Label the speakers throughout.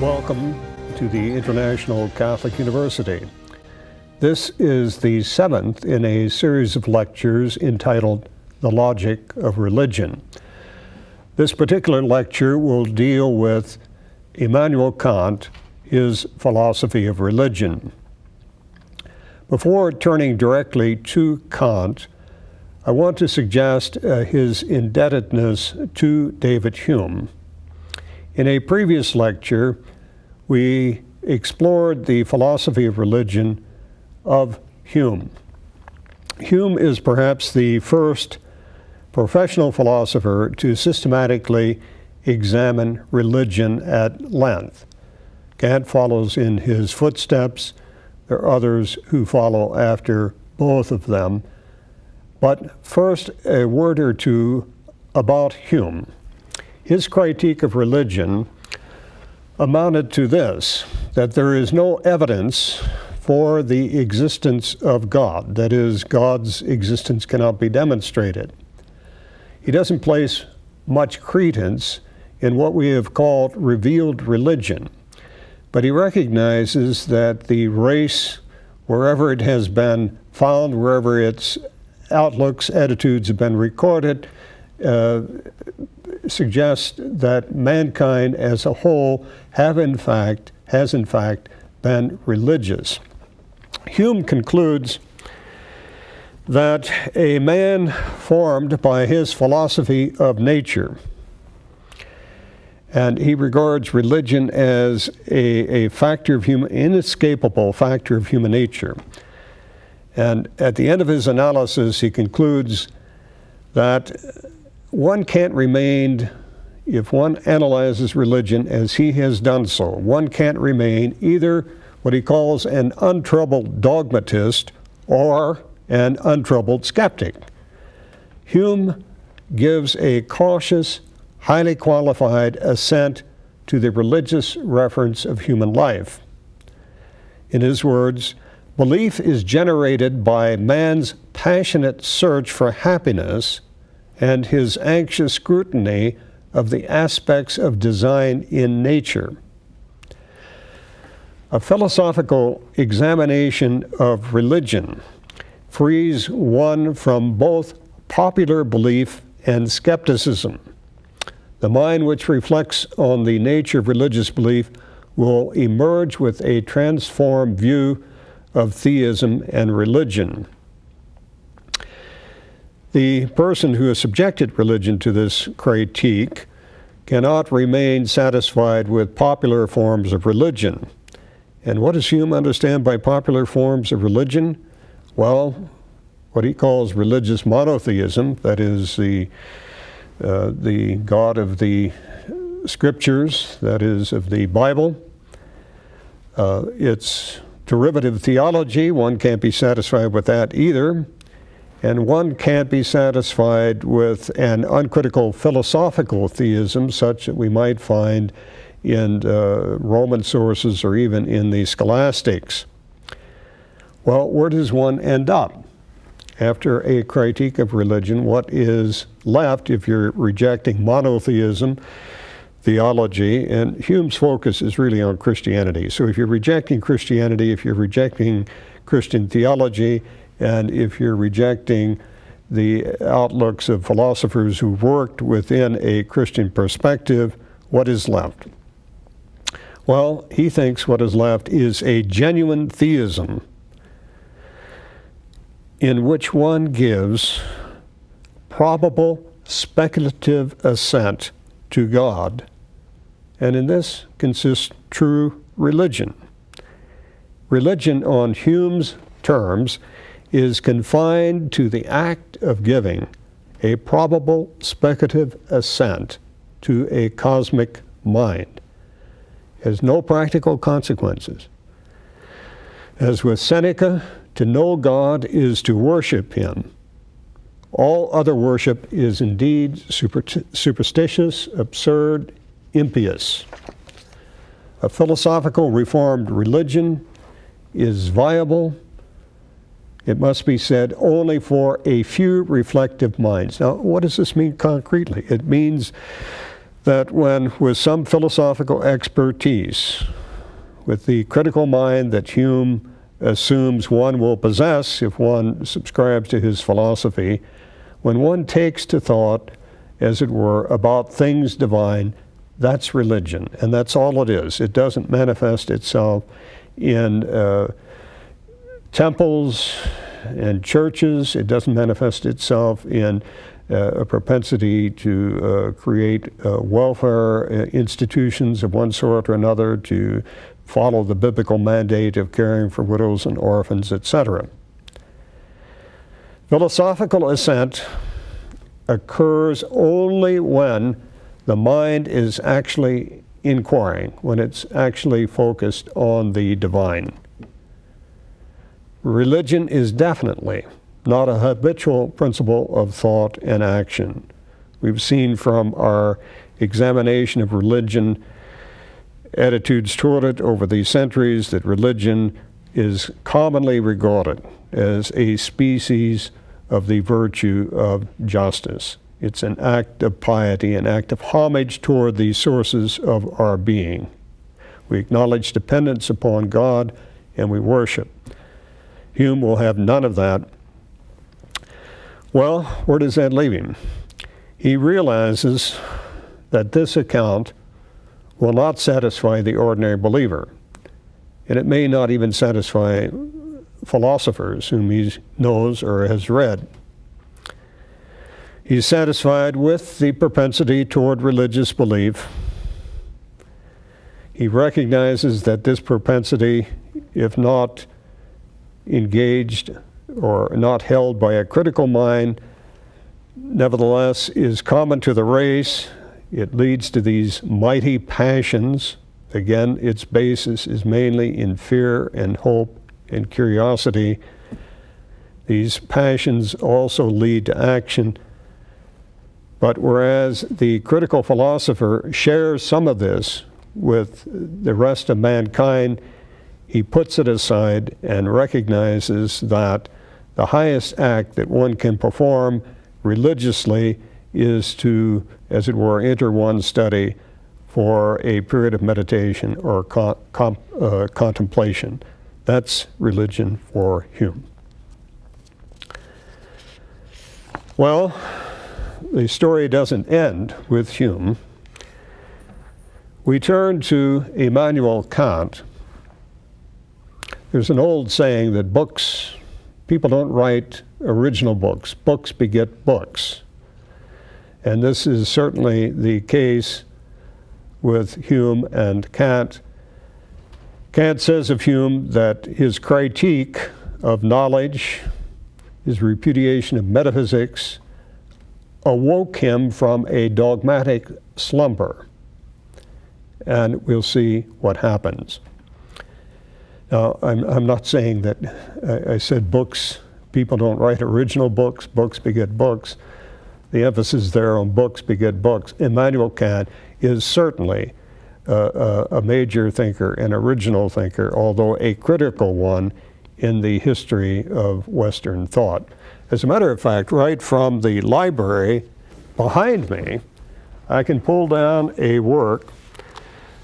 Speaker 1: Welcome to the International Catholic University. This is the 7th in a series of lectures entitled The Logic of Religion. This particular lecture will deal with Immanuel Kant, his philosophy of religion. Before turning directly to Kant, I want to suggest his indebtedness to David Hume. In a previous lecture, we explored the philosophy of religion of Hume. Hume is perhaps the first professional philosopher to systematically examine religion at length. Kant follows in his footsteps. There are others who follow after both of them. But first, a word or two about Hume. His critique of religion amounted to this, that there is no evidence for the existence of God. That is, God's existence cannot be demonstrated. He doesn't place much credence in what we have called revealed religion, but he recognizes that the race, wherever it has been found, wherever its outlooks, attitudes have been recorded, suggests that mankind as a whole has in fact been religious. Hume concludes that a man formed by his philosophy of nature, and he regards religion as a factor of inescapable factor of human nature. And at the end of his analysis, he concludes that one can't remain, if one analyzes religion as he has done so, one can't remain either what he calls an untroubled dogmatist or an untroubled skeptic. Hume gives a cautious, highly qualified assent to the religious reference of human life. In his words, belief is generated by man's passionate search for happiness and his anxious scrutiny of the aspects of design in nature. A philosophical examination of religion frees one from both popular belief and skepticism. The mind which reflects on the nature of religious belief will emerge with a transformed view of theism and religion. The person who has subjected religion to this critique cannot remain satisfied with popular forms of religion. And what does Hume understand by popular forms of religion? Well, what he calls religious monotheism, that is the God of the Scriptures, that is of the Bible. It's derivative theology. One can't be satisfied with that either. And one can't be satisfied with an uncritical philosophical theism such that we might find in Roman sources or even in the scholastics. Well, where does one end up? After a critique of religion, what is left if you're rejecting monotheism, theology, and Hume's focus is really on Christianity. So if you're rejecting Christianity, if you're rejecting Christian theology, and if you're rejecting the outlooks of philosophers who worked within a Christian perspective, what is left? Well, he thinks what is left is a genuine theism in which one gives probable speculative assent to God, and in this consists true religion. Religion, on Hume's terms, is confined to the act of giving a probable speculative assent to a cosmic mind. It has no practical consequences. As with Seneca, to know God is to worship him. All other worship is indeed superstitious, absurd, impious. A philosophical reformed religion is viable, it must be said, only for a few reflective minds. Now, what does this mean concretely? It means that when, with some philosophical expertise, with the critical mind that Hume assumes one will possess if one subscribes to his philosophy, when one takes to thought, as it were, about things divine, that's religion, and that's all it is. It doesn't manifest itself in temples and churches. It doesn't manifest itself in a propensity to create welfare institutions of one sort or another, to follow the biblical mandate of caring for widows and orphans, etc. Philosophical assent occurs only when the mind is actually inquiring, when it's actually focused on the divine. Religion is definitely not a habitual principle of thought and action. We've seen from our examination of religion, attitudes toward it over the centuries, that religion is commonly regarded as a species of the virtue of justice. It's an act of piety, an act of homage toward the sources of our being. We acknowledge dependence upon God and we worship. Hume will have none of that. Well, where does that leave him? He realizes that this account will not satisfy the ordinary believer, and it may not even satisfy philosophers whom he knows or has read. He's satisfied with the propensity toward religious belief. He recognizes that this propensity, if not engaged or not held by a critical mind, nevertheless is common to the race. It leads to these mighty passions. Again, its basis is mainly in fear and hope and curiosity. These passions also lead to action. But whereas the critical philosopher shares some of this with the rest of mankind, he puts it aside and recognizes that the highest act that one can perform religiously is to, as it were, enter one's study for a period of meditation or contemplation. That's religion for Hume. Well, the story doesn't end with Hume. We turn to Immanuel Kant. There's an old saying that people don't write original books. Books beget books. And this is certainly the case with Hume and Kant. Kant says of Hume that his critique of knowledge, his repudiation of metaphysics, awoke him from a dogmatic slumber. And we'll see what happens. Now, I'm not saying that I said books, people don't write original books, books beget books. The emphasis there on books beget books. Immanuel Kant is certainly a major thinker, an original thinker, although a critical one in the history of Western thought. As a matter of fact, right from the library behind me, I can pull down a work.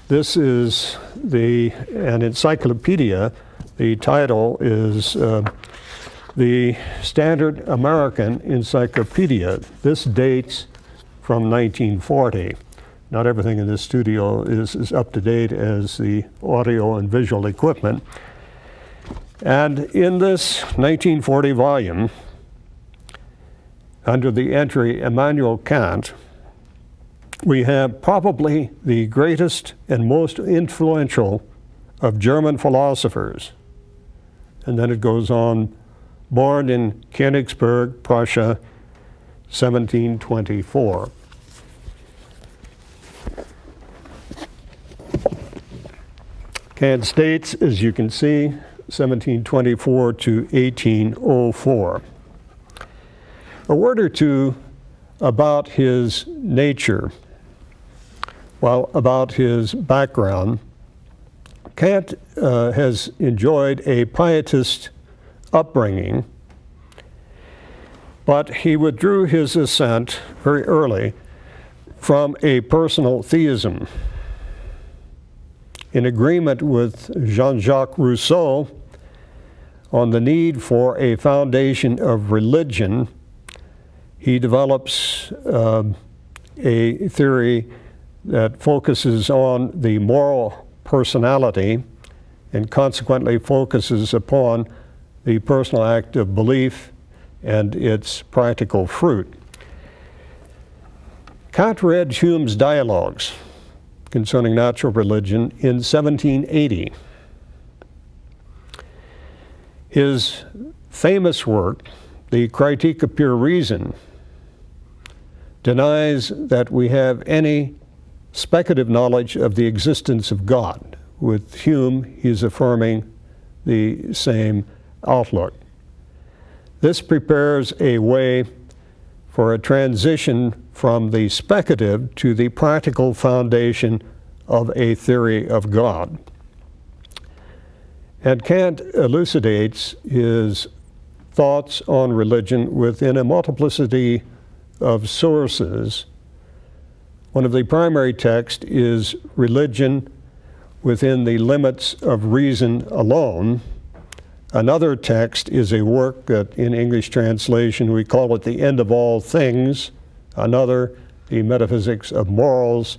Speaker 1: This is an encyclopedia. The title is the Standard American Encyclopedia. This dates from 1940. Not everything in this studio is up to date as the audio and visual equipment. And in this 1940 volume, under the entry Immanuel Kant, we have probably the greatest and most influential of German philosophers. And then it goes on, born in Königsberg, Prussia, 1724. Kant states, as you can see, 1724 to 1804. A word or two about his nature. Well, about his background. Kant has enjoyed a pietist upbringing, but he withdrew his assent very early from a personal theism. In agreement with Jean-Jacques Rousseau on the need for a foundation of religion, he develops a theory that focuses on the moral personality and consequently focuses upon the personal act of belief and its practical fruit. Kant read Hume's dialogues concerning natural religion in 1780. His famous work, The Critique of Pure Reason, denies that we have any speculative knowledge of the existence of God. With Hume, he's affirming the same outlook. This prepares a way for a transition from the speculative to the practical foundation of a theory of God. And Kant elucidates his thoughts on religion within a multiplicity of sources. One of the primary texts is Religion Within the Limits of Reason Alone. Another text is a work that in English translation we call it The End of All Things, another, The Metaphysics of Morals,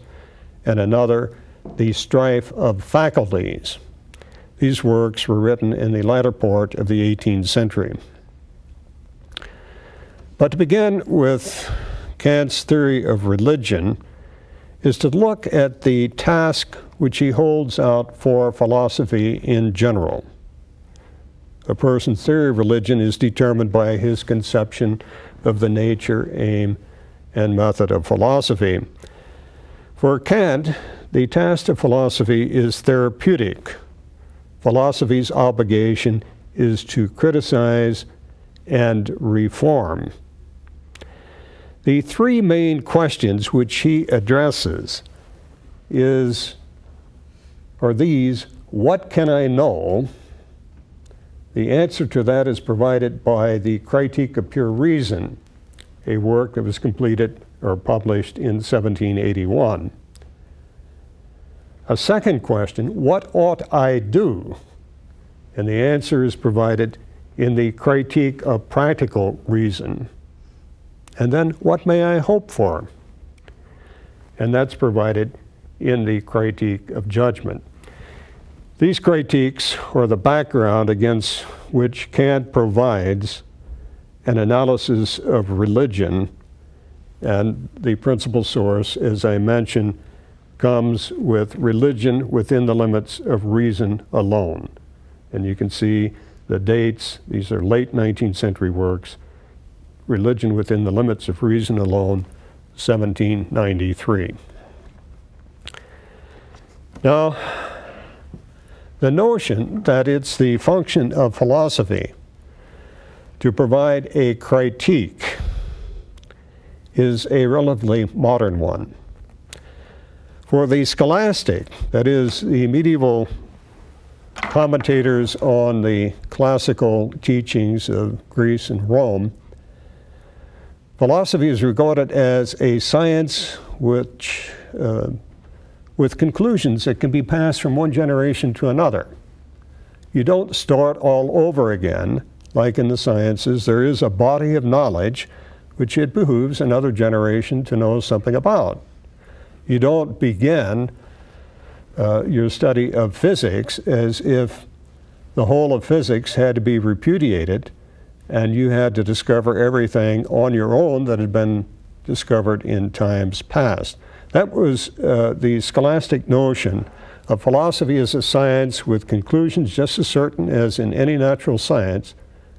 Speaker 1: and another, The Strife of Faculties. These works were written in the latter part of the 18th century. But to begin with Kant's theory of religion is to look at the task which he holds out for philosophy in general. A person's theory of religion is determined by his conception of the nature, aim, and method of philosophy. For Kant, the task of philosophy is therapeutic. Philosophy's obligation is to criticize and reform. The three main questions which he addresses are these: what can I know? The answer to that is provided by the Critique of Pure Reason, a work that was completed or published in 1781. A second question, what ought I do? And the answer is provided in the Critique of Practical Reason. And then, what may I hope for? And that's provided in the Critique of Judgment. These critiques are the background against which Kant provides an analysis of religion, and the principal source, as I mentioned, comes with Religion Within the Limits of Reason Alone. And you can see the dates. These are late 19th century works. Religion Within the Limits of Reason Alone, 1793. Now, the notion that it's the function of philosophy to provide a critique is a relatively modern one. For the scholastic, that is, the medieval commentators on the classical teachings of Greece and Rome, philosophy is regarded as a science which with conclusions that can be passed from one generation to another. You don't start all over again, like in the sciences. There is a body of knowledge which it behooves another generation to know something about. You don't begin your study of physics as if the whole of physics had to be repudiated and you had to discover everything on your own that had been discovered in times past. That was the scholastic notion of philosophy as a science with conclusions just as certain as in any natural science,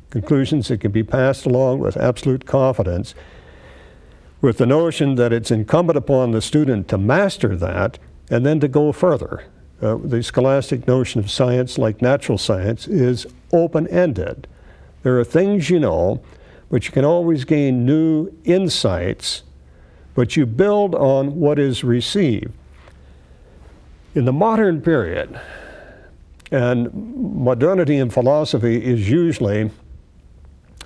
Speaker 1: conclusions that can be passed along with absolute confidence, with the notion that it's incumbent upon the student to master that and then to go further. The scholastic notion of science, like natural science, is open-ended. There are things you know, but you can always gain new insights, but you build on what is received. In the modern period, and modernity in philosophy is usually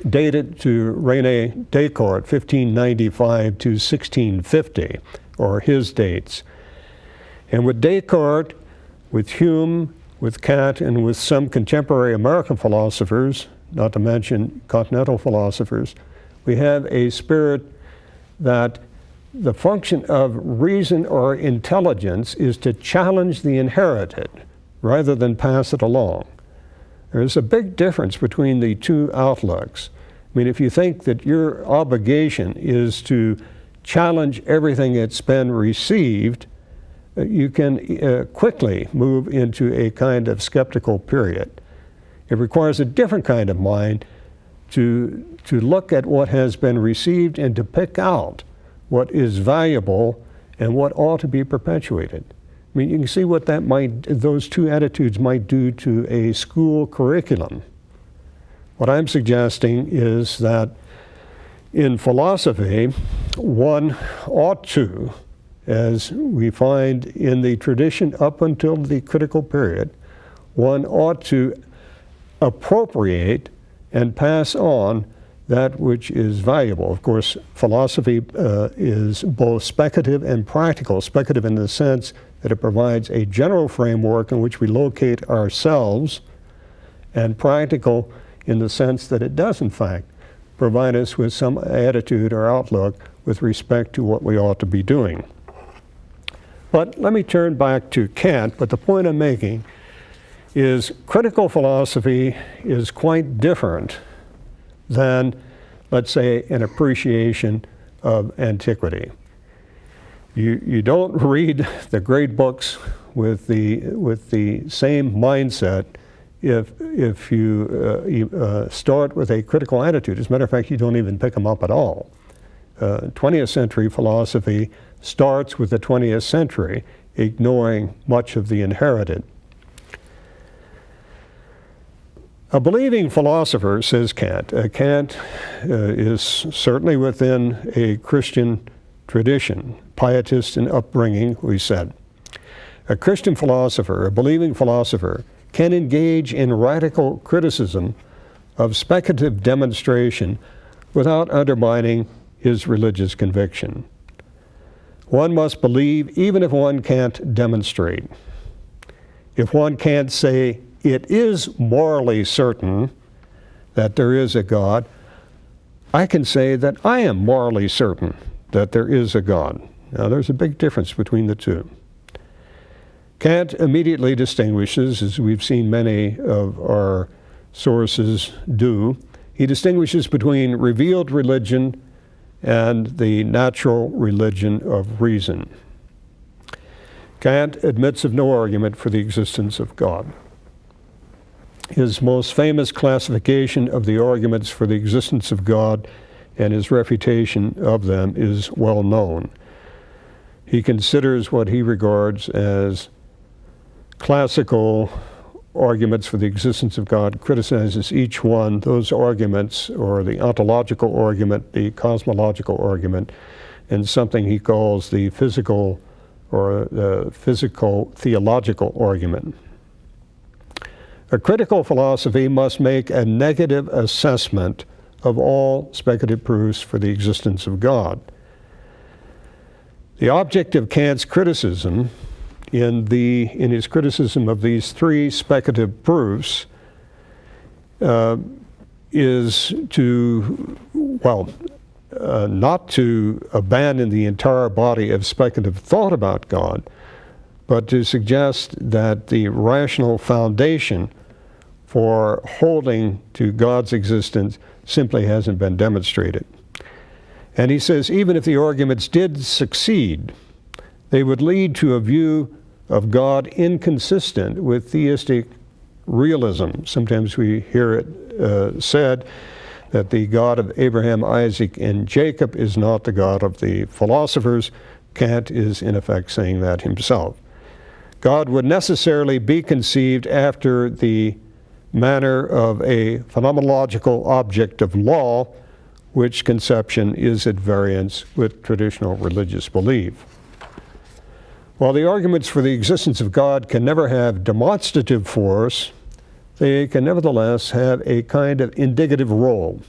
Speaker 1: dated to René Descartes, 1595 to 1650. or his dates. And with Descartes, with Hume, with Kant, and with some contemporary American philosophers, not to mention continental philosophers, we have a spirit that the function of reason or intelligence is to challenge the inherited rather than pass it along. There's a big difference between the two outlooks. I mean, if you think that your obligation is to challenge everything that's been received, you can quickly move into a kind of skeptical period. It requires a different kind of mind to look at what has been received and to pick out what is valuable and what ought to be perpetuated. I mean, you can see what that those two attitudes might do to a school curriculum. What I'm suggesting is that in philosophy, one ought to, as we find in the tradition up until the critical period, one ought to appropriate and pass on that which is valuable. Of course, philosophy is both speculative and practical. Speculative in the sense that it provides a general framework in which we locate ourselves, and practical in the sense that it does, in fact, provide us with some attitude or outlook with respect to what we ought to be doing. But let me turn back to Kant, but the point I'm making is critical philosophy is quite different than, let's say, an appreciation of antiquity. You don't read the great books with the same mindset if you start with a critical attitude. As a matter of fact, you don't even pick them up at all. 20th century philosophy starts with the 20th century, ignoring much of the inherited. A believing philosopher, says Kant, Kant is certainly within a Christian tradition, pietist in upbringing, we said. A Christian philosopher, a believing philosopher, can engage in radical criticism of speculative demonstration without undermining his religious conviction. One must believe even if one can't demonstrate. If one can't say, it is morally certain that there is a God, I can say that I am morally certain that there is a God. Now, there's a big difference between the two. Kant immediately distinguishes, as we've seen many of our sources do, he distinguishes between revealed religion and the natural religion of reason. Kant admits of no argument for the existence of God. His most famous classification of the arguments for the existence of God and his refutation of them is well known. He considers what he regards as classical arguments for the existence of God, criticizes each one, those arguments, or the ontological argument, the cosmological argument, and something he calls the physical or the physical theological argument. A critical philosophy must make a negative assessment of all speculative proofs for the existence of God. The object of Kant's criticism in his criticism of these three speculative proofs is to, not to abandon the entire body of speculative thought about God, but to suggest that the rational foundation for holding to God's existence simply hasn't been demonstrated. And he says even if the arguments did succeed, they would lead to a view of God inconsistent with theistic realism. Sometimes we hear it said that the God of Abraham, Isaac, and Jacob is not the God of the philosophers. Kant is in effect saying that himself. God would necessarily be conceived after the manner of a phenomenological object of law, which conception is at variance with traditional religious belief. While the arguments for the existence of God can never have demonstrative force, they can nevertheless have a kind of indicative role.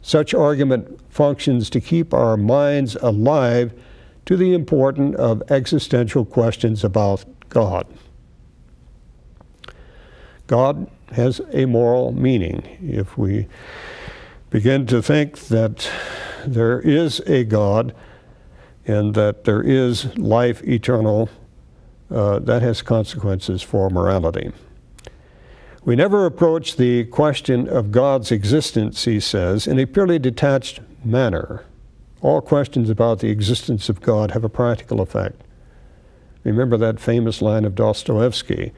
Speaker 1: Such argument functions to keep our minds alive to the importance of existential questions about God. God has a moral meaning. If we begin to think that there is a God and that there is life eternal, that has consequences for morality. We never approach the question of God's existence, he says, in a purely detached manner. All questions about the existence of God have a practical effect. Remember that famous line of Dostoevsky,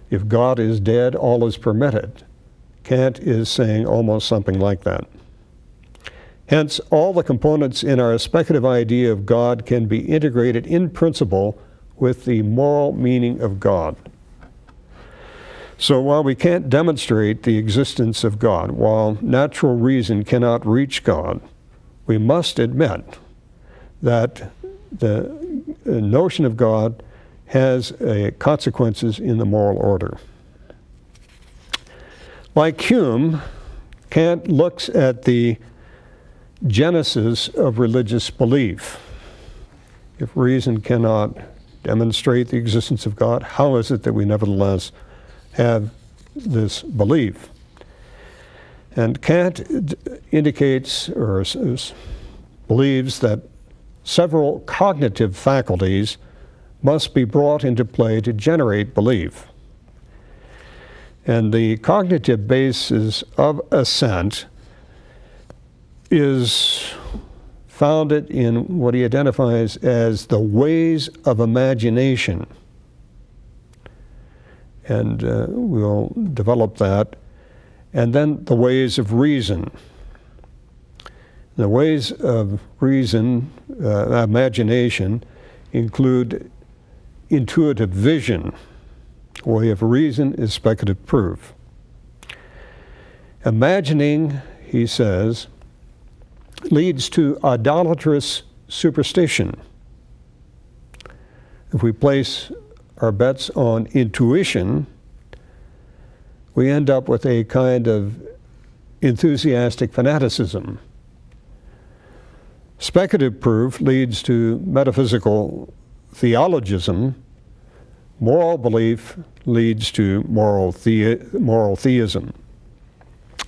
Speaker 1: if God is dead, all is permitted. Kant is saying almost something like that. Hence, all the components in our speculative idea of God can be integrated in principle with the moral meaning of God. So while we can't demonstrate the existence of God, while natural reason cannot reach God, we must admit that the notion of God has consequences in the moral order. Like Hume, Kant looks at the genesis of religious belief. If reason cannot demonstrate the existence of God, how is it that we nevertheless have this belief? And Kant indicates or believes that several cognitive faculties must be brought into play to generate belief. And the cognitive basis of assent is founded in what he identifies as the ways of imagination. And we'll develop that. And then the ways of reason. The ways of reason, imagination, include intuitive vision. A way of reason is speculative proof. Imagining, he says, leads to idolatrous superstition. If we place our bets on intuition, we end up with a kind of enthusiastic fanaticism. Speculative proof leads to metaphysical theologism. Moral belief leads to moral theism.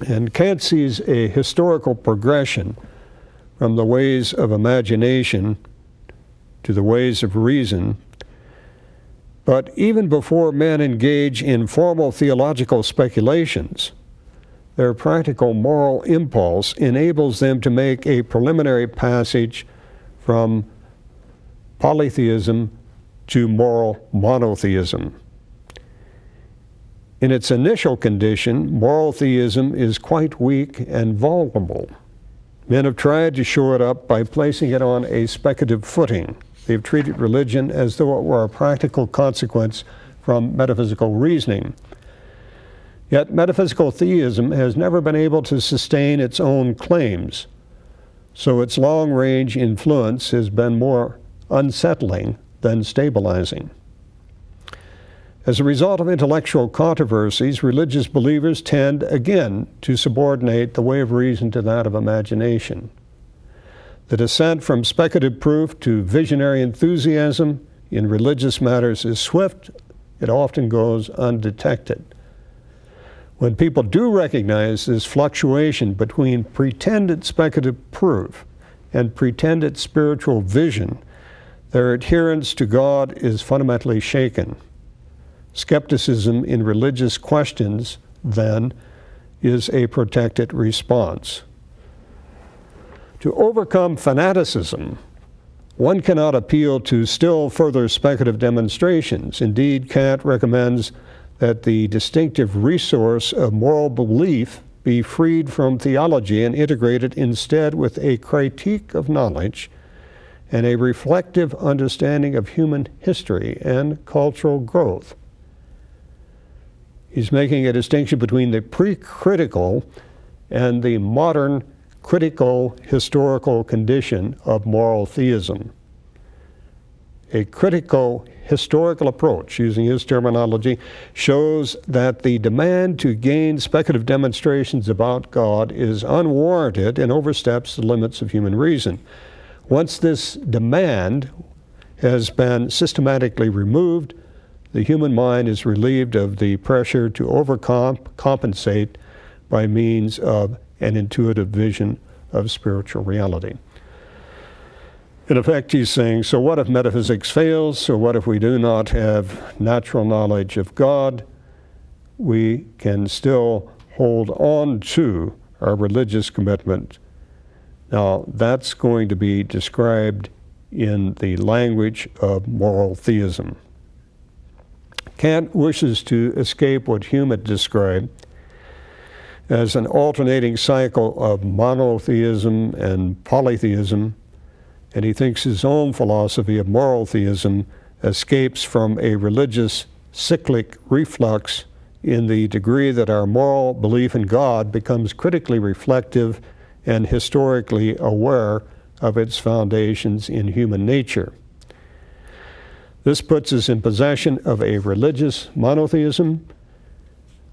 Speaker 1: And Kant sees a historical progression from the ways of imagination to the ways of reason. But even before men engage in formal theological speculations, their practical moral impulse enables them to make a preliminary passage from polytheism to moral monotheism. In its initial condition, moral theism is quite weak and vulnerable. Men have tried to shore it up by placing it on a speculative footing. They've treated religion as though it were a practical consequence from metaphysical reasoning. Yet metaphysical theism has never been able to sustain its own claims, so its long-range influence has been more unsettling than stabilizing. As a result of intellectual controversies, religious believers tend again to subordinate the way of reason to that of imagination. The descent from speculative proof to visionary enthusiasm in religious matters is swift. It often goes undetected. When people do recognize this fluctuation between pretended speculative proof and pretended spiritual vision, their adherence to God is fundamentally shaken. Skepticism in religious questions, then, is a protected response. To overcome fanaticism, one cannot appeal to still further speculative demonstrations. Indeed, Kant recommends that the distinctive resource of moral belief be freed from theology and integrated instead with a critique of knowledge and a reflective understanding of human history and cultural growth. He's making a distinction between the pre-critical and the modern critical historical condition of moral theism. A critical historical approach, using his terminology, shows that the demand to gain speculative demonstrations about God is unwarranted and oversteps the limits of human reason. Once this demand has been systematically removed, the human mind is relieved of the pressure to overcompensate by means of an intuitive vision of spiritual reality. In effect, he's saying, so what if metaphysics fails? So what if we do not have natural knowledge of God? We can still hold on to our religious commitment. Now, that's going to be described in the language of moral theism. Kant wishes to escape what Hume had described as an alternating cycle of monotheism and polytheism, and he thinks his own philosophy of moral theism escapes from a religious cyclic reflux in the degree that our moral belief in God becomes critically reflective and historically aware of its foundations in human nature. This puts us in possession of a religious monotheism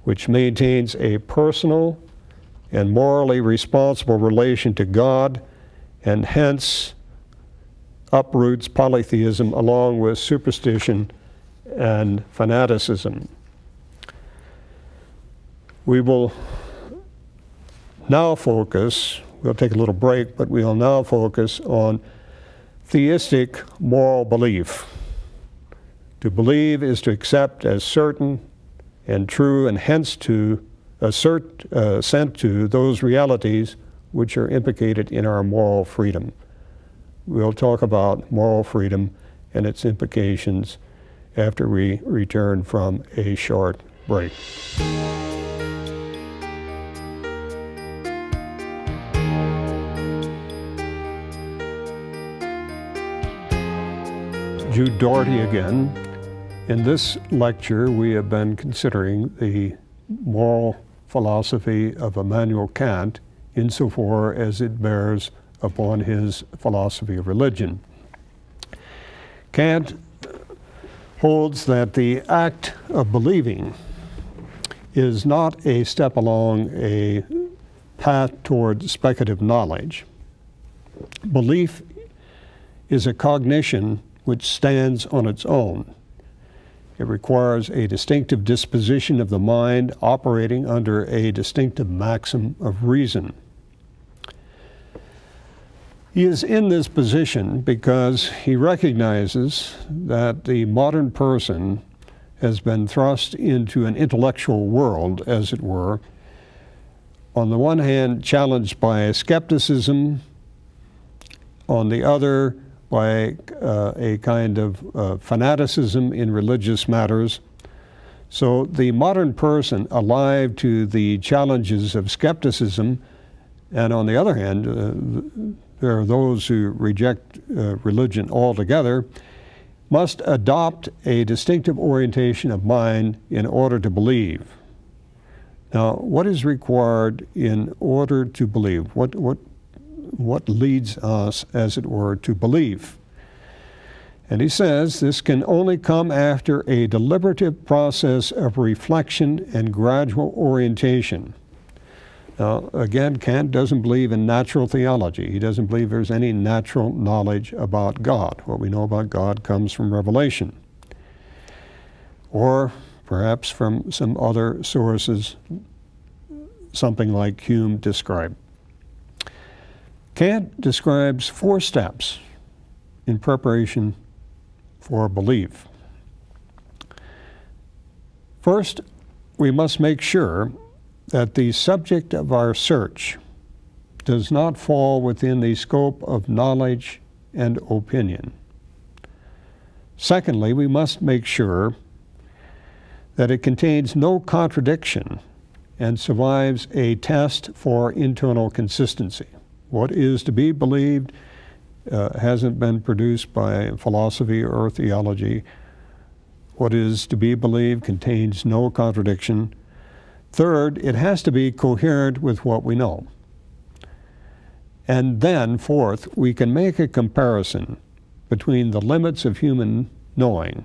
Speaker 1: which maintains a personal and morally responsible relation to God, and hence uproots polytheism along with superstition and fanaticism. We will now focus, we'll take a little break, but we'll now focus on theistic moral belief. To believe is to accept as certain and true, and hence to assent to those realities which are implicated in our moral freedom. We'll talk about moral freedom and its implications after we return from a short break. Jude Dougherty again. In this lecture, we have been considering the moral philosophy of Immanuel Kant insofar as it bears upon his philosophy of religion. Kant holds that the act of believing is not a step along a path toward speculative knowledge. Belief is a cognition which stands on its own. It requires a distinctive disposition of the mind operating under a distinctive maxim of reason. He is in this position because he recognizes that the modern person has been thrust into an intellectual world, as it were, on the one hand challenged by skepticism, on the other by a kind of fanaticism in religious matters. So the modern person, alive to the challenges of skepticism, and on the other hand, there are those who reject religion altogether, must adopt a distinctive orientation of mind in order to believe. Now, what is required in order to believe? What leads us, as it were, to belief? And he says this can only come after a deliberative process of reflection and gradual orientation. Now, again, Kant doesn't believe in natural theology. He doesn't believe there's any natural knowledge about God. What we know about God comes from revelation, or perhaps from some other sources, something like Hume described. Kant describes 4 steps in preparation for belief. First, we must make sure that the subject of our search does not fall within the scope of knowledge and opinion. Secondly, we must make sure that it contains no contradiction and survives a test for internal consistency. What is to be believed hasn't been produced by philosophy or theology. What is to be believed contains no contradiction. Third, it has to be coherent with what we know. And then, fourth, we can make a comparison between the limits of human knowing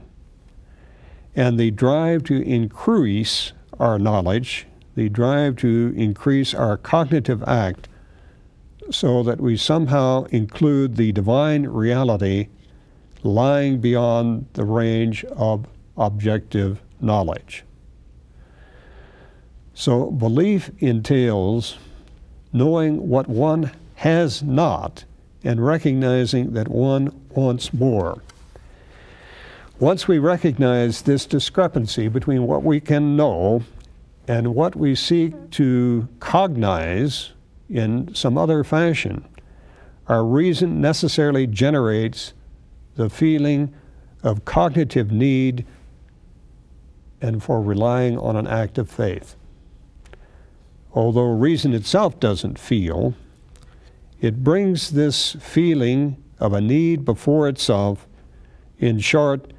Speaker 1: and the drive to increase our knowledge, the drive to increase our cognitive act so that we somehow include the divine reality lying beyond the range of objective knowledge. So belief entails knowing what one has not and recognizing that one wants more. Once we recognize this discrepancy between what we can know and what we seek to cognize in some other fashion, our reason necessarily generates the feeling of cognitive need and for relying on an act of faith. Although reason itself doesn't feel, it brings this feeling of a need before itself. In short,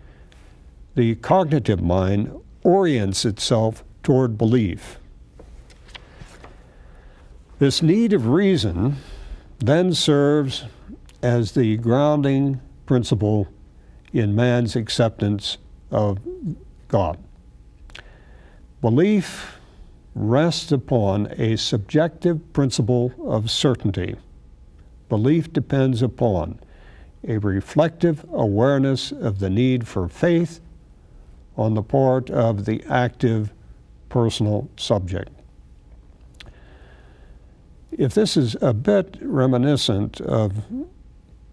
Speaker 1: the cognitive mind orients itself toward belief. This need of reason then serves as the grounding principle in man's acceptance of God. Belief rests upon a subjective principle of certainty. Belief depends upon a reflective awareness of the need for faith on the part of the active personal subject. If this is a bit reminiscent of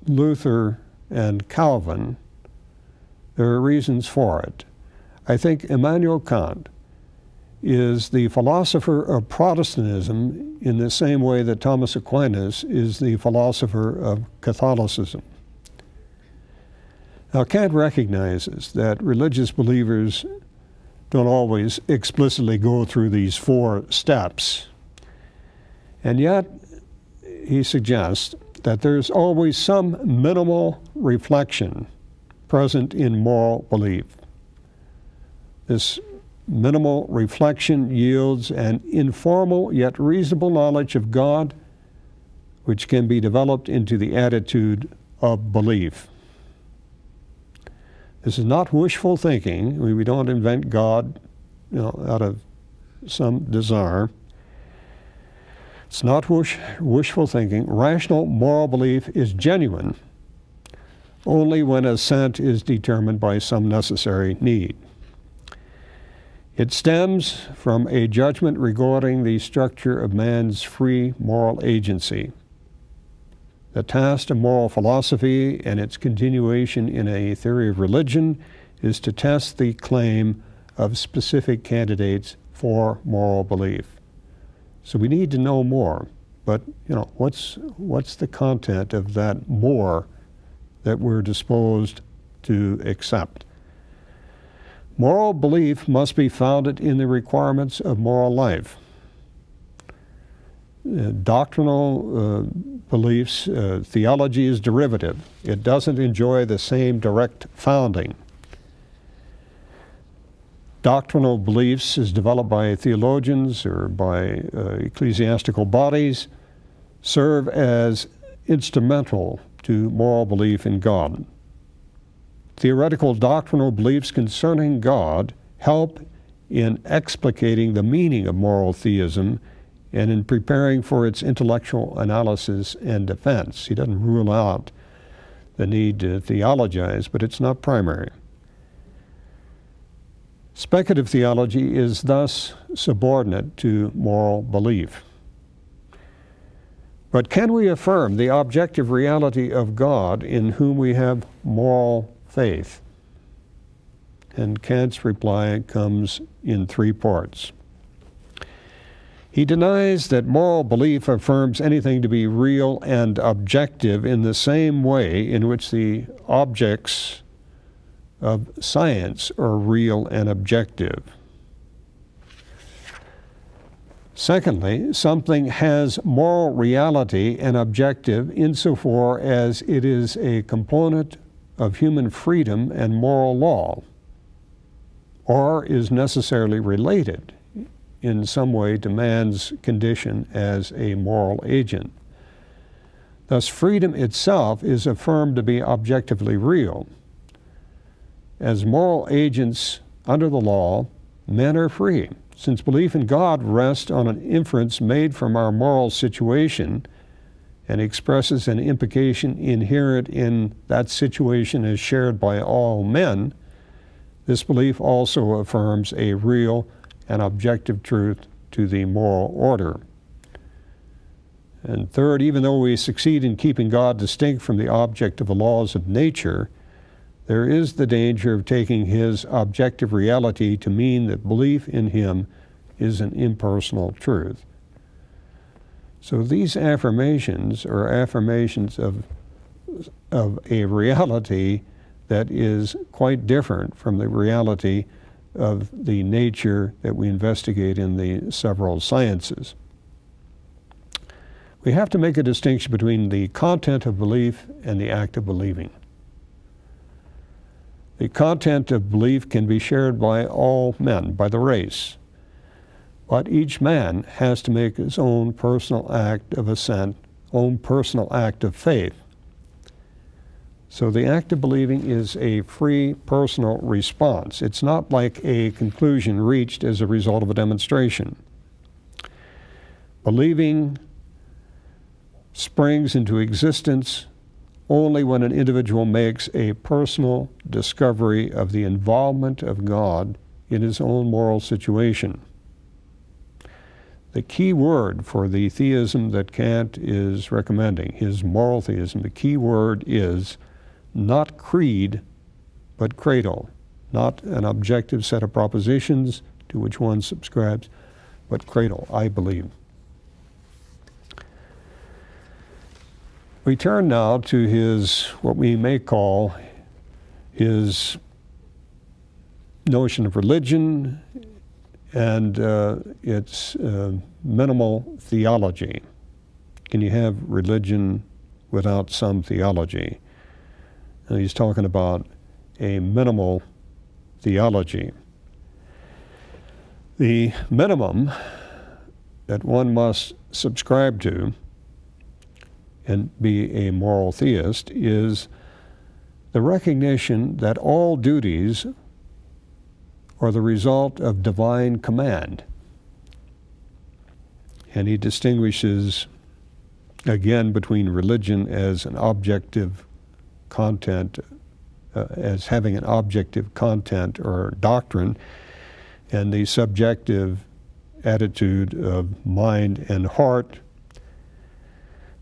Speaker 1: Luther and Calvin, there are reasons for it. I think Immanuel Kant is the philosopher of Protestantism in the same way that Thomas Aquinas is the philosopher of Catholicism. Now, Kant recognizes that religious believers don't always explicitly go through these 4 steps, and yet he suggests that there's always some minimal reflection present in moral belief. This minimal reflection yields an informal yet reasonable knowledge of God, which can be developed into the attitude of belief. This is not wishful thinking. We don't invent God, out of some desire. It's not wishful thinking. Rational moral belief is genuine only when assent is determined by some necessary need. It stems from a judgment regarding the structure of man's free moral agency. The task of moral philosophy and its continuation in a theory of religion is to test the claim of specific candidates for moral belief. So we need to know more, but what's the content of that more that we're disposed to accept? Moral belief must be founded in the requirements of moral life. Doctrinal beliefs, theology is derivative. It doesn't enjoy the same direct founding. Doctrinal beliefs as developed by theologians or by ecclesiastical bodies serve as instrumental to moral belief in God. Theoretical doctrinal beliefs concerning God help in explicating the meaning of moral theism and in preparing for its intellectual analysis and defense. He doesn't rule out the need to theologize, but it's not primary. Speculative theology is thus subordinate to moral belief. But can we affirm the objective reality of God in whom we have moral faith? And Kant's reply comes in 3 parts. He denies that moral belief affirms anything to be real and objective in the same way in which the objects of science are real and objective. Secondly, something has moral reality and objective insofar as it is a component of human freedom and moral law, or is necessarily related in some way to man's condition as a moral agent. Thus, freedom itself is affirmed to be objectively real. As moral agents under the law, men are free. Since belief in God rests on an inference made from our moral situation, and expresses an implication inherent in that situation as shared by all men, this belief also affirms a real and objective truth to the moral order. And third, even though we succeed in keeping God distinct from the object of the laws of nature, there is the danger of taking his objective reality to mean that belief in him is an impersonal truth. So these affirmations are affirmations of a reality that is quite different from the reality of the nature that we investigate in the several sciences. We have to make a distinction between the content of belief and the act of believing. The content of belief can be shared by all men, by the race, but each man has to make his own personal act of assent, own personal act of faith. So the act of believing is a free personal response. It's not like a conclusion reached as a result of a demonstration. Believing springs into existence only when an individual makes a personal discovery of the involvement of God in his own moral situation. The key word for the theism that Kant is recommending, his moral theism, the key word is not creed, but cradle. Not an objective set of propositions to which one subscribes, but cradle, I believe. We turn now to his, what we may call his notion of religion and its minimal theology. Can you have religion without some theology? And he's talking about a minimal theology. The minimum that one must subscribe to and be a moral theist is the recognition that all duties are the result of divine command. And he distinguishes again between religion as an objective content, as having an objective content or doctrine, and the subjective attitude of mind and heart.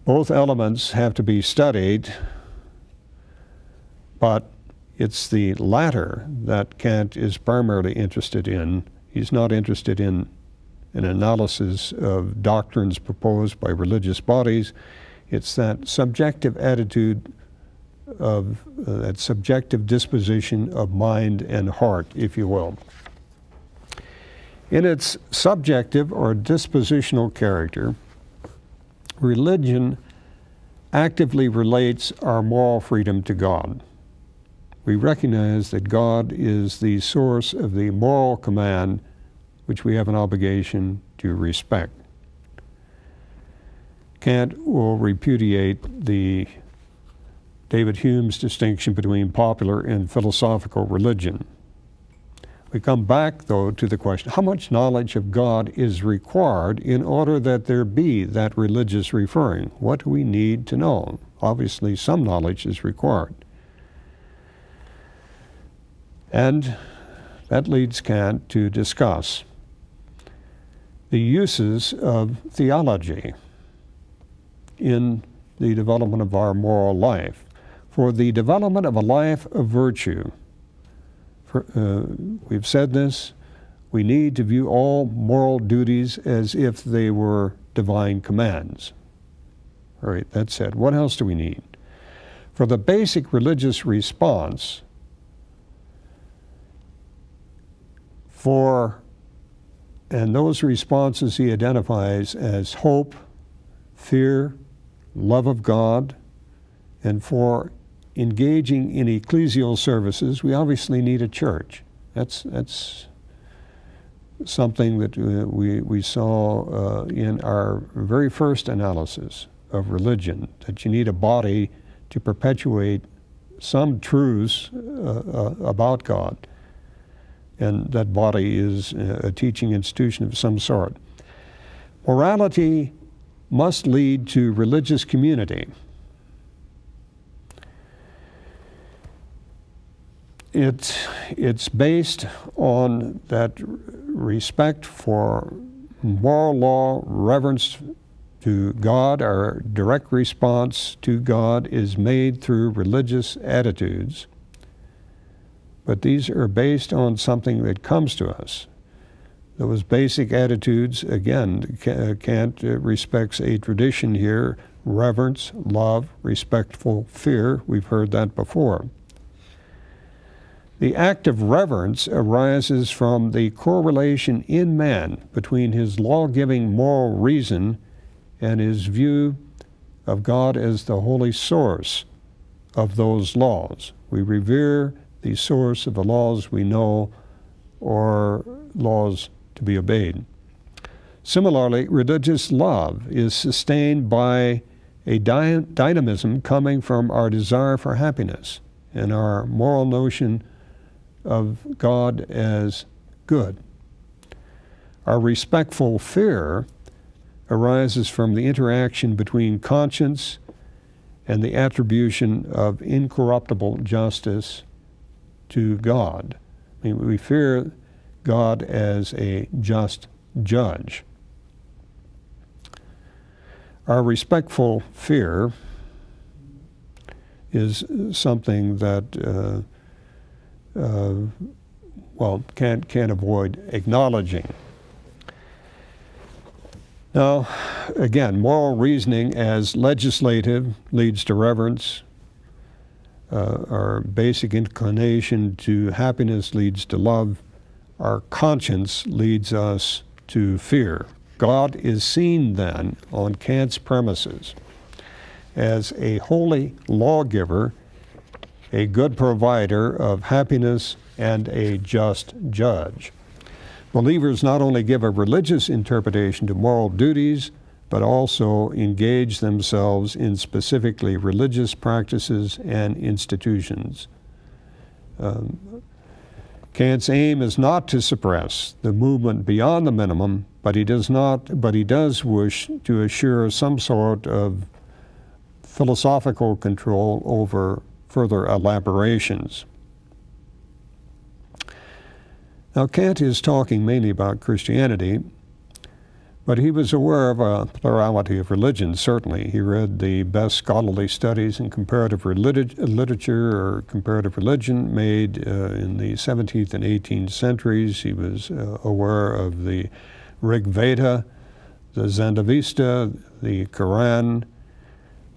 Speaker 1: Both elements have to be studied, but it's the latter that Kant is primarily interested in. He's not interested in an analysis of doctrines proposed by religious bodies. It's that subjective attitude of that subjective disposition of mind and heart, if you will. In its subjective or dispositional character, religion actively relates our moral freedom to God. We recognize that God is the source of the moral command which we have an obligation to respect. Kant will repudiate the David Hume's distinction between popular and philosophical religion. We come back, though, to the question, how much knowledge of God is required in order that there be that religious referring? What do we need to know? Obviously, some knowledge is required. And that leads Kant to discuss the uses of theology in the development of our moral life. For the development of a life of virtue, we've said this, we need to view all moral duties as if they were divine commands. All right, that's it. What else do we need? For the basic religious response, and those responses he identifies as hope, fear, love of God, and for engaging in ecclesial services, we obviously need a church. That's something that we saw in our very first analysis of religion, that you need a body to perpetuate some truths about God. And that body is a teaching institution of some sort. Morality must lead to religious community. It's based on that respect for moral law, reverence to God. Our direct response to God is made through religious attitudes. But these are based on something that comes to us. Those basic attitudes, again, Kant respects a tradition here: reverence, love, respectful fear. We've heard that before. The act of reverence arises from the correlation in man between his law-giving moral reason and his view of God as the holy source of those laws. We revere the source of the laws we know or laws to be obeyed. Similarly, religious love is sustained by a dynamism coming from our desire for happiness and our moral notion of God as good. Our respectful fear arises from the interaction between conscience and the attribution of incorruptible justice to God. I mean, we fear God as a just judge. Our respectful fear is something that can't avoid acknowledging. Now, again, moral reasoning as legislative leads to reverence. Our basic inclination to happiness leads to love. Our conscience leads us to fear. God is seen then, on Kant's premises, as a holy lawgiver, a good provider of happiness, and a just judge. Believers not only give a religious interpretation to moral duties, but also engage themselves in specifically religious practices and institutions. Kant's aim is not to suppress the movement beyond the minimum, but he does wish to assure some sort of philosophical control over further elaborations. Now, Kant is talking mainly about Christianity, but he was aware of a plurality of religions, certainly. He read the best scholarly studies in comparative literature or comparative religion made in the 17th and 18th centuries. He was aware of the Rig Veda, the Zendavesta, the Quran,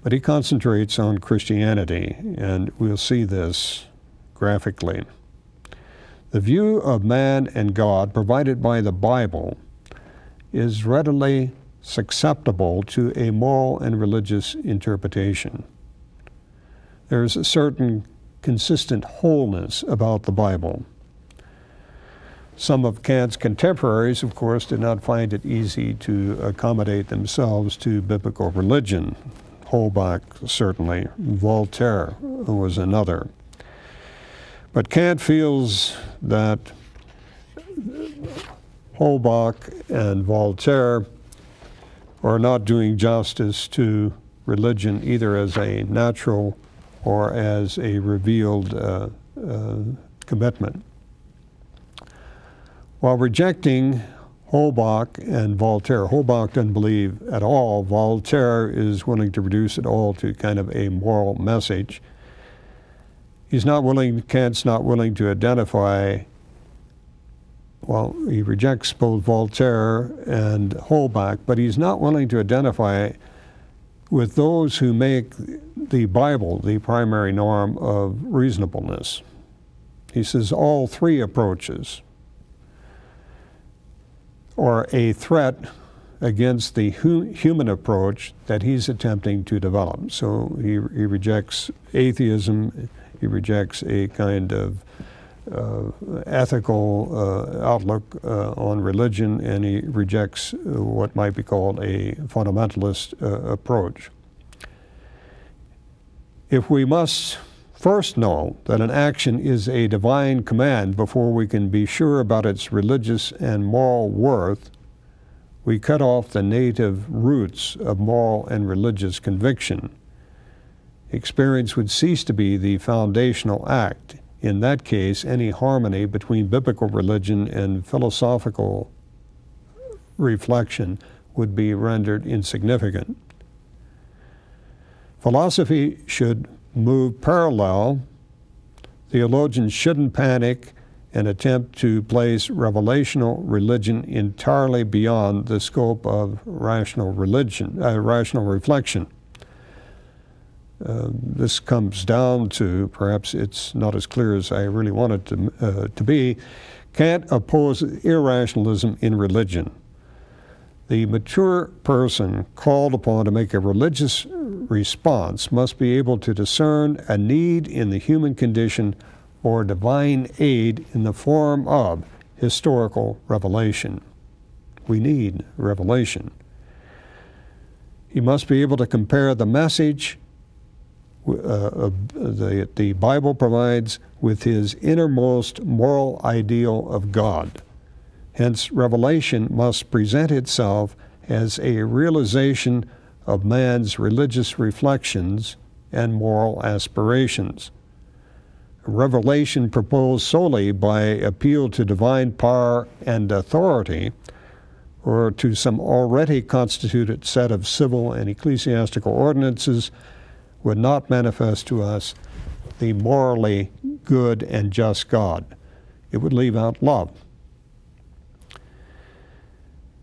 Speaker 1: but he concentrates on Christianity, and we'll see this graphically. The view of man and God provided by the Bible is readily susceptible to a moral and religious interpretation. There's a certain consistent wholeness about the Bible. Some of Kant's contemporaries, of course, did not find it easy to accommodate themselves to biblical religion. Holbach, certainly. Voltaire was another. But Kant feels that Holbach and Voltaire are not doing justice to religion either as a natural or as a revealed commitment. While rejecting Holbach and Voltaire, Holbach doesn't believe at all. Voltaire is willing to reduce it all to kind of a moral message. Kant's not willing to identify, he rejects both Voltaire and Holbach, but he's not willing to identify with those who make the Bible the primary norm of reasonableness. He says all three approaches are a threat against the human approach that he's attempting to develop. So he rejects atheism, he rejects a kind of ethical outlook on religion, and he rejects what might be called a fundamentalist approach. If we must first know that an action is a divine command before we can be sure about its religious and moral worth, we cut off the native roots of moral and religious conviction. Experience would cease to be the foundational act. In that case, any harmony between biblical religion and philosophical reflection would be rendered insignificant. Philosophy should move parallel. Theologians shouldn't panic and attempt to place revelational religion entirely beyond the scope of rational reflection. This comes down to, perhaps it's not as clear as I really want it to be, Kant opposes irrationalism in religion. The mature person called upon to make a religious response must be able to discern a need in the human condition or divine aid in the form of historical revelation. We need revelation. He must be able to compare the message the Bible provides with his innermost moral ideal of God. Hence, revelation must present itself as a realization of man's religious reflections and moral aspirations. Revelation proposed solely by appeal to divine power and authority, or to some already constituted set of civil and ecclesiastical ordinances, would not manifest to us the morally good and just God. It would leave out love.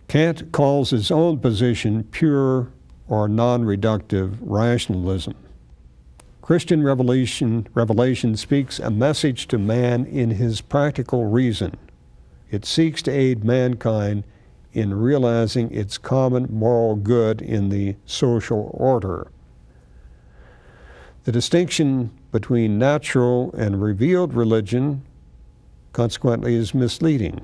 Speaker 1: Kant calls his own position pure or non-reductive rationalism. Christian revelation speaks a message to man in his practical reason. It seeks to aid mankind in realizing its common moral good in the social order. The distinction between natural and revealed religion, consequently, is misleading.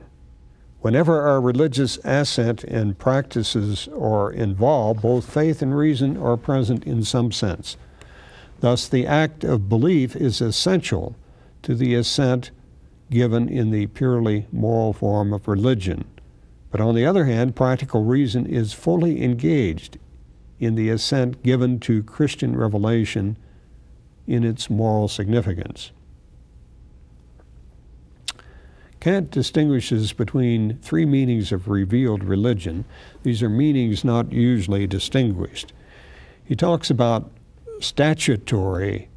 Speaker 1: Whenever our religious assent and practices are involved, both faith and reason are present in some sense. Thus, the act of belief is essential to the assent given in the purely moral form of religion. But on the other hand, practical reason is fully engaged in the assent given to Christian revelation in its moral significance. Kant distinguishes between three meanings of revealed religion. These are meanings not usually distinguished. He talks about statutory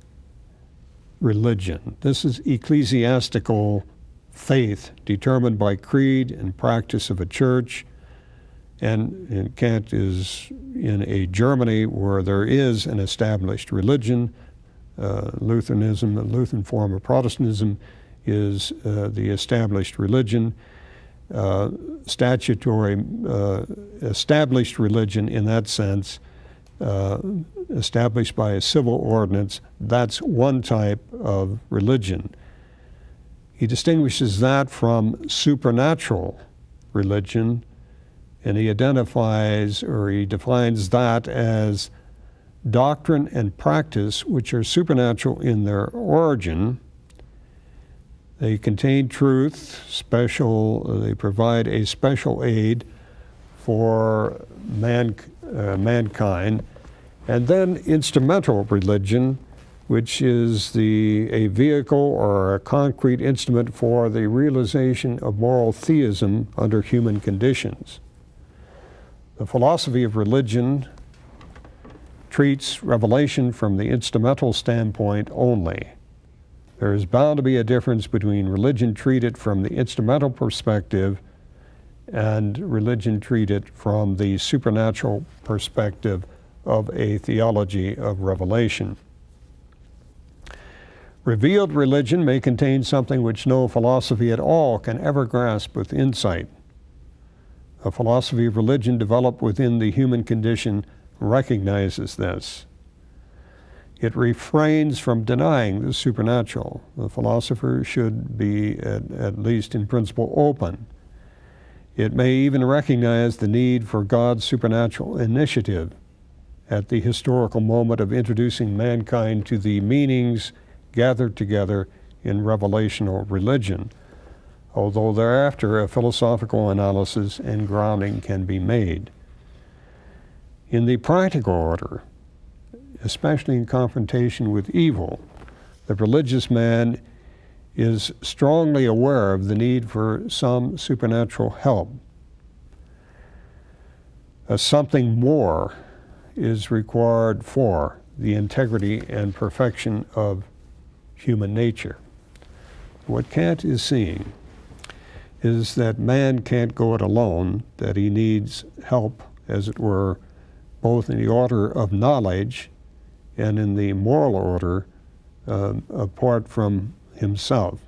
Speaker 1: religion. This is ecclesiastical faith determined by creed and practice of a church. And Kant is in a Germany where there is an established religion. Lutheranism, the Lutheran form of Protestantism, is the established religion. Statutory, established religion in that sense, established by a civil ordinance, that's one type of religion. He distinguishes that from supernatural religion, and he identifies, or he defines that as doctrine and practice which are supernatural in their origin. They contain truth, they provide a special aid for mankind. And then instrumental religion, which is a vehicle or a concrete instrument for the realization of moral theism under human conditions. The philosophy of religion treats revelation from the instrumental standpoint only. There is bound to be a difference between religion treated from the instrumental perspective and religion treated from the supernatural perspective of a theology of revelation. Revealed religion may contain something which no philosophy at all can ever grasp with insight. A philosophy of religion developed within the human condition recognizes this. It refrains from denying the supernatural. The philosopher should be, at least in principle, open. It may even recognize the need for God's supernatural initiative at the historical moment of introducing mankind to the meanings gathered together in revelational religion. although thereafter a philosophical analysis and grounding can be made. In the practical order, especially in confrontation with evil, the religious man is strongly aware of the need for some supernatural help. Something more is required for the integrity and perfection of human nature. What Kant is seeing is that man can't go it alone, that he needs help, as it were, both in the order of knowledge and in the moral order apart from himself.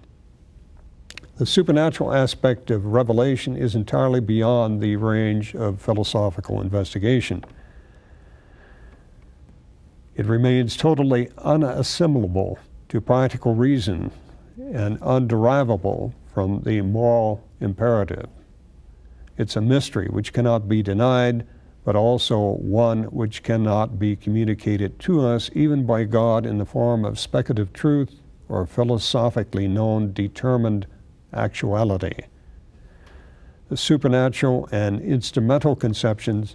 Speaker 1: The supernatural aspect of revelation is entirely beyond the range of philosophical investigation. It remains totally unassimilable to practical reason and underivable from the moral imperative. It's a mystery which cannot be denied, but also one which cannot be communicated to us even by God in the form of speculative truth or philosophically known determined actuality. The supernatural and instrumental conceptions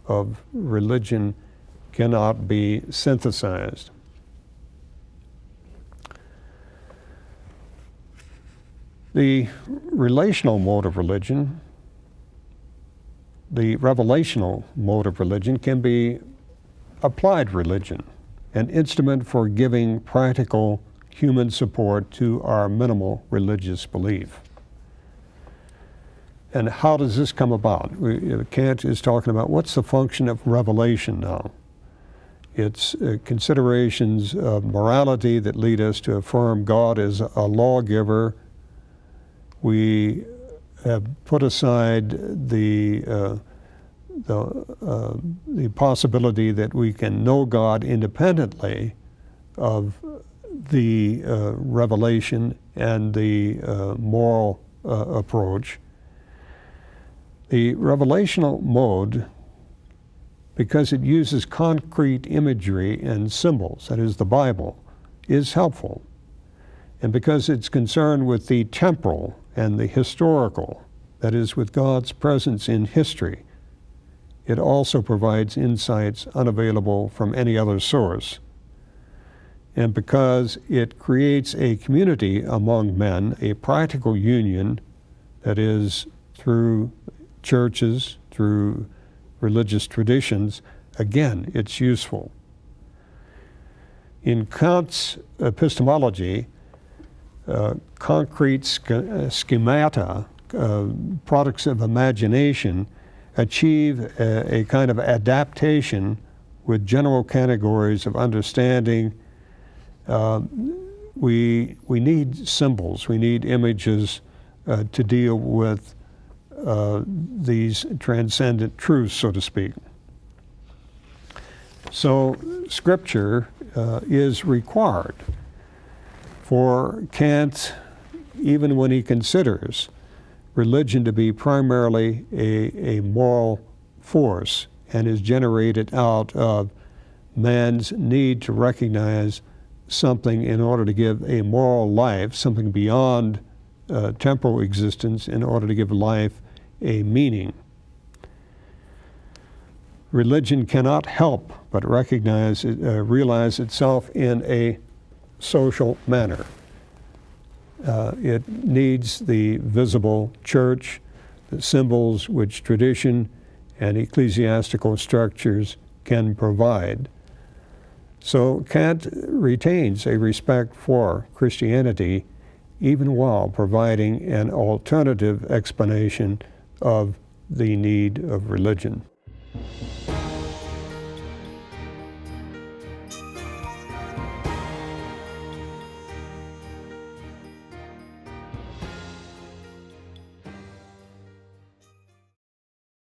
Speaker 1: of religion cannot be synthesized. The relational mode of religion, the revelational mode of religion, can be applied religion, an instrument for giving practical human support to our minimal religious belief. And how does this come about? Kant is talking about what's the function of revelation now. It's considerations of morality that lead us to affirm God as a lawgiver. We have put aside the possibility that we can know God independently of the revelation and the moral approach. The revelational mode, because it uses concrete imagery and symbols, that is the Bible, is helpful. And because it's concerned with the temporal and the historical, that is with God's presence in history, it also provides insights unavailable from any other source. And because it creates a community among men, a practical union, that is through churches, through religious traditions, again, it's useful. In Kant's epistemology, concrete schemata, products of imagination, achieve a kind of adaptation with general categories of understanding. We need symbols, we need images to deal with these transcendent truths, so to speak. So Scripture is required for Kant, even when he considers religion to be primarily a moral force and is generated out of man's need to recognize something in order to give a moral life, something beyond temporal existence, in order to give life a meaning. Religion cannot help but realize itself in a social manner. It needs the visible church, the symbols which tradition and ecclesiastical structures can provide. So Kant retains a respect for Christianity even while providing an alternative explanation of the need of religion.